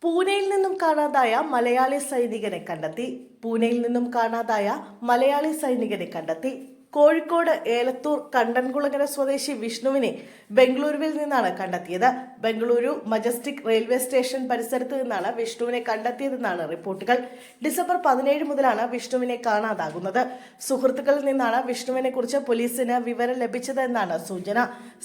പൂനെയിൽ നിന്നും കാണാതായ മലയാളി സൈനികനെ കണ്ടെത്തി. പൂനെയിൽ നിന്നും കാണാതായ മലയാളി സൈനികനെ കണ്ടെത്തി. കോഴിക്കോട് ഏലത്തൂർ കണ്ടൻകുളങ്ങര സ്വദേശി വിഷ്ണുവിനെ ബംഗളൂരുവിൽ നിന്നാണ് കണ്ടെത്തിയത്. ബംഗളൂരു മജസ്റ്റിക് റെയിൽവേ സ്റ്റേഷൻ പരിസരത്ത് നിന്നാണ് വിഷ്ണുവിനെ കണ്ടെത്തിയതെന്നാണ് റിപ്പോർട്ടുകൾ. ഡിസംബർ 17 മുതലാണ് വിഷ്ണുവിനെ കാണാതാകുന്നത്. സുഹൃത്തുക്കളിൽ നിന്നാണ് വിഷ്ണുവിനെ കുറിച്ച് പോലീസിന് വിവരം ലഭിച്ചത് എന്നാണ് സൂചന.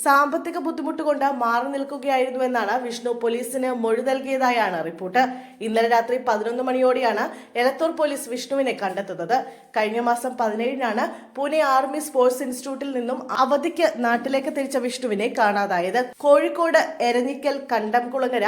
സാമ്പത്തിക ബുദ്ധിമുട്ട് കൊണ്ട് മാറി നിൽക്കുകയായിരുന്നുവെന്നാണ് വിഷ്ണു പോലീസിന് മൊഴി നൽകിയതായാണ് റിപ്പോർട്ട്. ഇന്നലെ രാത്രി 11 മണിയോടെയാണ് എലത്തൂർ പോലീസ് വിഷ്ണുവിനെ കണ്ടെത്തുന്നത്. കഴിഞ്ഞ മാസം 17-നാണ് പൂനെ ആർമി സ്പോർട്സ് ഇൻസ്റ്റിറ്റ്യൂട്ടിൽ നിന്നും അവധിക്ക് നാട്ടിലേക്ക് തിരിച്ച വിഷ്ണുവിനെ കാണാതായത്. കോഴിക്കോട് എരഞ്ഞിക്കൽ കണ്ടംകുളങ്ങര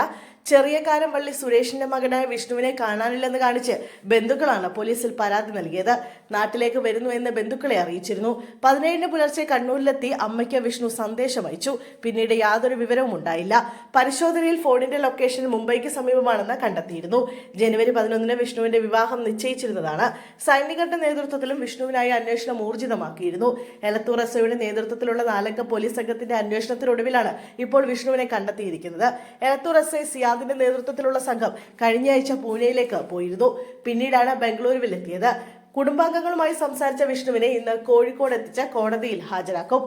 ചെറിയകാരംപള്ളി സുരേഷിന്റെ മകനായ വിഷ്ണുവിനെ കാണാനില്ലെന്ന് കാണിച്ച് ബന്ധുക്കളാണ് പോലീസിൽ പരാതി നൽകിയത്. നാട്ടിലേക്ക് വരുന്നു എന്ന് ബന്ധുക്കളെ അറിയിച്ചിരുന്നു. 17-ന് പുലർച്ചെ കണ്ണൂരിലെത്തി അമ്മയ്ക്ക് വിഷ്ണു സന്ദേശം അയച്ചു. പിന്നീട് യാതൊരു വിവരവും ഉണ്ടായില്ല. പരിശോധനയിൽ ഫോണിന്റെ ലൊക്കേഷൻ മുംബൈക്ക് സമീപമാണെന്ന് കണ്ടെത്തിയിരുന്നു. ജനുവരി 11-ന് വിഷ്ണുവിന്റെ വിവാഹം നിശ്ചയിച്ചിരുന്നതാണ്. സൈനികരുടെ നേതൃത്വത്തിലും വിഷ്ണുവിനായി അന്വേഷണം ഊർജിതമാക്കിയിരുന്നു. എലത്തൂർ എസ്ഐയുടെ നേതൃത്വത്തിലുള്ള 4-അംഗ പോലീസ് സംഘത്തിന്റെ അന്വേഷണത്തിനൊടുവിലാണ് ഇപ്പോൾ വിഷ്ണുവിനെ കണ്ടെത്തിയിരിക്കുന്നത്. എലത്തൂർ എസ്ഐ സിയാദിന്റെ നേതൃത്വത്തിലുള്ള സംഘം കഴിഞ്ഞയാഴ്ച പൂനെയിലേക്ക് പോയിരുന്നു. പിന്നീടാണ് ബംഗളൂരുവിൽ എത്തിയത്. കുടുംബാംഗങ്ങളുമായി സംസാരിച്ച വിഷ്ണുവിനെ ഇന്ന് കോഴിക്കോട് എത്തിച്ച് കോടതിയിൽ ഹാജരാക്കും.